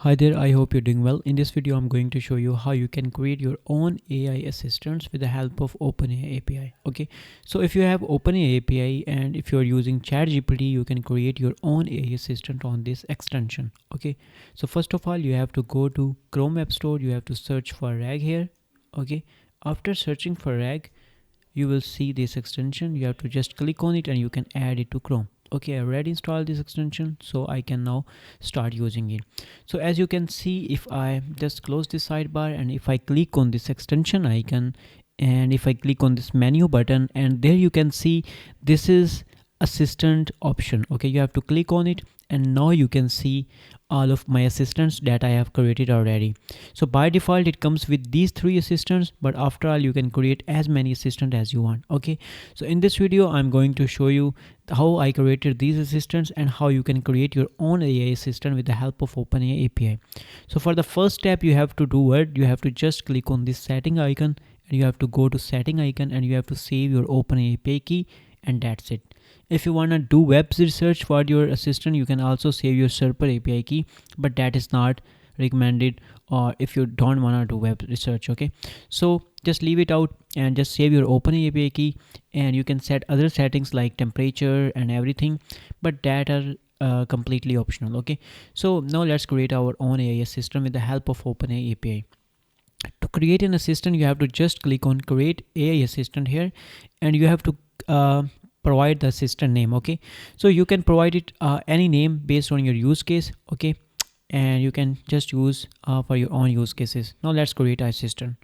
Hi there, I hope you're doing well. In this video, I'm going to show you how you can create your own AI assistants with the help of OpenAI API. Okay, so if you have OpenAI API and if you're using ChatGPT, you can create your own AI assistant on this extension. Okay, so first of all, you have to go to Chrome App Store. You have to search for RAG here. Okay, after searching for RAG, you will see this extension. You have to just click on it and you can add it to Chrome. Okay, I already installed this extension, so I can now start using it. So as you can see, if I just close this sidebar and if I click on this extension icon and if I click on this menu button, and there you can see this is assistant option. Okay, you have to click on it and now you can see all of my assistants that I have created already. So by default it comes with these 3 assistants, but after all you can create as many assistants as you want. Okay, so in this video I'm going to show you how I created these assistants and how you can create your own AI assistant with the help of OpenAI API. So for the first step, you have to do what? You have to just click on this setting icon and you have to go to setting icon and you have to save your OpenAI API key, and that's it. If you want to do web research for your assistant, you can also save your Serper API key, but that is not recommended, or if you don't want to do web research. Okay, so just leave it out and just save your OpenAI API key, and you can set other settings like temperature and everything, but that are completely optional. Okay, so now let's create our own AI assistant with the help of OpenAI API. To create an assistant, you have to just click on create AI assistant here, and you have to provide the assistant name. Okay, so you can provide it any name based on your use case. Okay, and you can just use for your own use cases. Now let's create an assistant.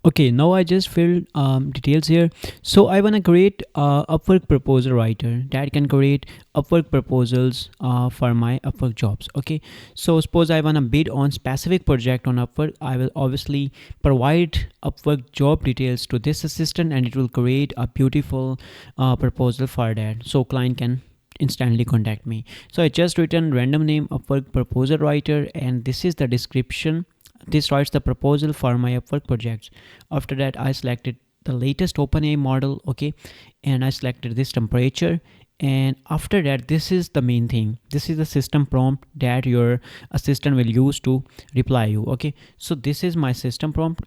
Okay, now I just filled details here. So I want to create Upwork proposal writer that can create Upwork proposals for my Upwork jobs. Okay, so suppose I want to bid on specific project on Upwork. I will obviously provide Upwork job details to this assistant and it will create a beautiful proposal for that, so client can instantly contact me. So I just written random name Upwork proposal writer, and this is the description. This writes the proposal for my Upwork projects. After that, I selected the latest OpenAI model. Okay, and I selected this temperature, and after that, this is the main thing. This is the system prompt that your assistant will use to reply you. Okay, so this is my system prompt.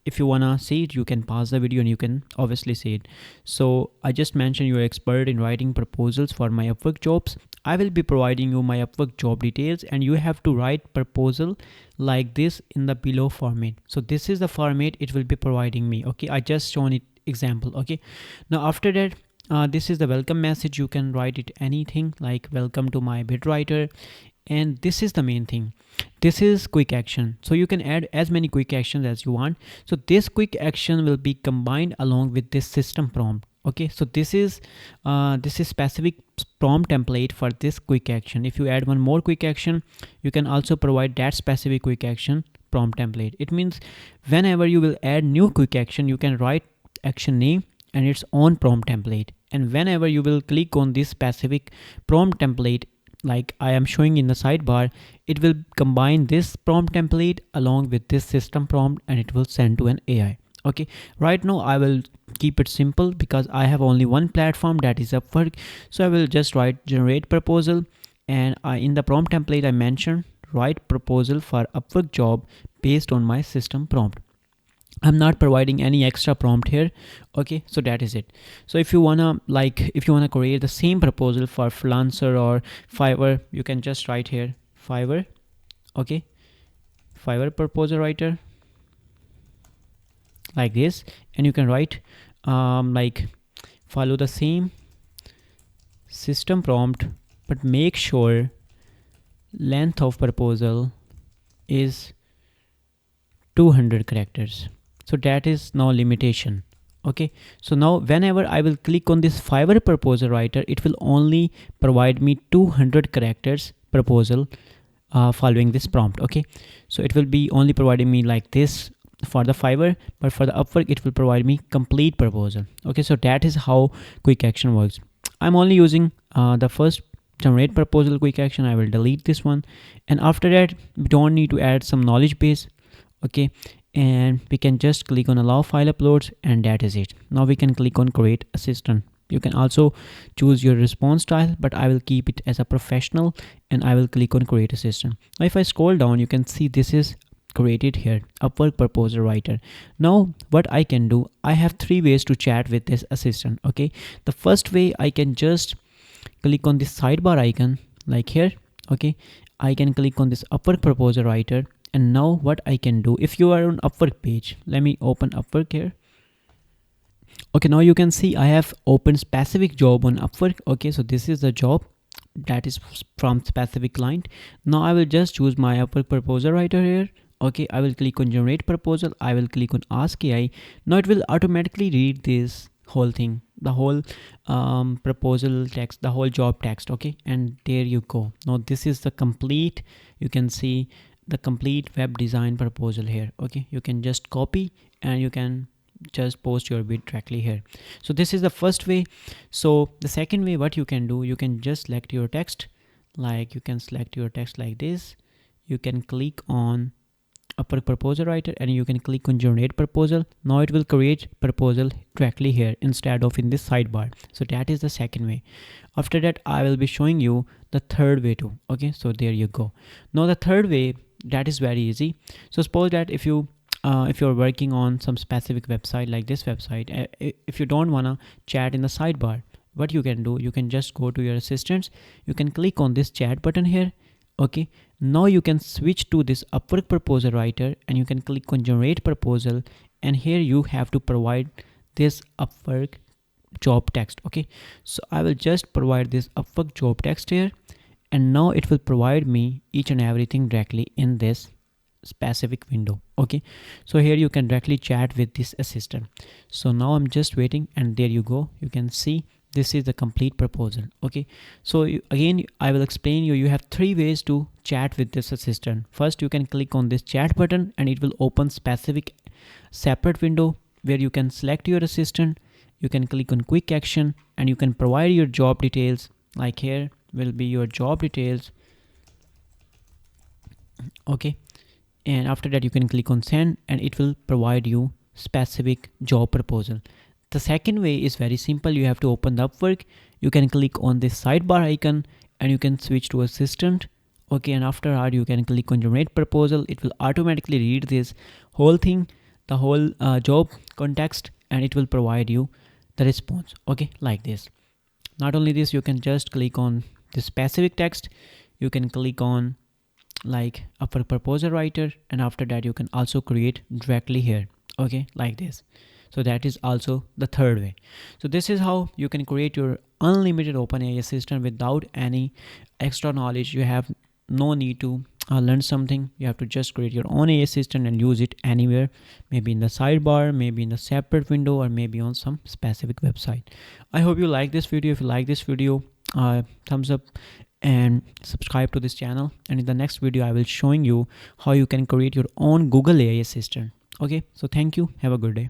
If you wanna see it, you can pause the video and you can obviously see it. So I just mentioned you're expert in writing proposals for my Upwork jobs. I will be providing you my Upwork job details, and you have to write proposal like this in the below format. So this is the format it will be providing me. Okay, I just shown it example. Okay, now after that, this is the welcome message. You can write it anything like welcome to my bid writer, and this is the main thing. This is quick action, so you can add as many quick actions as you want. So this quick action will be combined along with this system prompt. Okay, so this is specific prompt template for this quick action. If you add one more quick action, you can also provide that specific quick action prompt template. It means whenever you will add new quick action, you can write action name and its own prompt template, and whenever you will click on this specific prompt template like I am showing in the sidebar, it will combine this prompt template along with this system prompt and it will send to an AI. Okay, right now I will keep it simple because I have only one platform, that is Upwork. So I will just write generate proposal, and in the prompt template I mentioned write proposal for Upwork job based on my system prompt. I'm not providing any extra prompt here. Okay, so that is it. So if you wanna create the same proposal for Freelancer or Fiverr, you can just write here Fiverr. Okay, Fiverr proposal writer like this, and you can write like follow the same system prompt, but make sure length of proposal is 200 characters. So that is now limitation. Okay, so now whenever I will click on this Fiverr proposal writer, it will only provide me 200 characters proposal following this prompt. Okay, so it will be only providing me like this for the Fiverr, but for the Upwork it will provide me complete proposal. Okay, so that is how quick action works. I'm only using the first generate proposal quick action. I will delete this one, and after that we don't need to add some knowledge base. Okay, and we can just click on allow file uploads, and that is it. Now we can click on create assistant. You can also choose your response style, but I will keep it as a professional, and I will click on create assistant. Now if I scroll down, you can see this is created here, Upwork proposal writer. Now what I can do, I have three ways to chat with this assistant. Okay, the first way, I can just click on this sidebar icon like here. Okay, I can click on this Upwork proposal writer, and now what I can do, if you are on Upwork page, let me open Upwork here. Okay, now you can see I have opened specific job on Upwork. Okay, so this is the job that is from specific client. Now I will just choose my Upwork proposal writer here. Okay, I will click on generate proposal. I will click on ask AI. Now it will automatically read this whole thing, the whole proposal text, the whole job text. Okay, and there you go. Now this is the complete, you can see the complete web design proposal here. Okay, you can just copy and you can just post your bid directly here. So this is the first way. So the second way, what you can do, you can just select your text, like you can select your text like this. You can click on Upwork proposal writer and you can click on generate proposal. Now it will create proposal directly here instead of in this sidebar. So that is the second way. After that, I will be showing you the third way too. Okay, so there you go. Now the third way, that is very easy. So suppose that if you're working on some specific website like this website, if you don't want to chat in the sidebar, what you can do, you can just go to your assistants, you can click on this chat button here. Okay, now you can switch to this Upwork proposal writer and you can click on generate proposal, and here you have to provide this Upwork job text. Okay, so I will just provide this Upwork job text here, and now it will provide me each and everything directly in this specific window. Okay, so here you can directly chat with this assistant. So now I'm just waiting, and there you go. You can see this is the complete proposal. Okay, so again I will explain you have three ways to chat with this assistant. First, you can click on this chat button and it will open specific separate window where you can select your assistant. You can click on quick action and you can provide your job details, like here will be your job details. Okay, and after that you can click on send and it will provide you specific job proposal. The second way is very simple. You have to open the Upwork. You can click on this sidebar icon and you can switch to assistant. Okay, and after that you can click on generate proposal. It will automatically read this whole thing, the whole job context, and it will provide you the response. Okay, like this. Not only this, you can just click on the specific text. You can click on like Upwork proposal writer, and after that you can also create directly here. Okay, like this. So that is also the third way. So this is how you can create your unlimited OpenAI assistant without any extra knowledge. You have no need to learn something. You have to just create your own AI assistant and use it anywhere, maybe in the sidebar, maybe in the separate window, or maybe on some specific website. I hope you like this video. If you like this video, thumbs up and subscribe to this channel. And in the next video, I will showing you how you can create your own Google AI assistant. Okay, so thank you. Have a good day.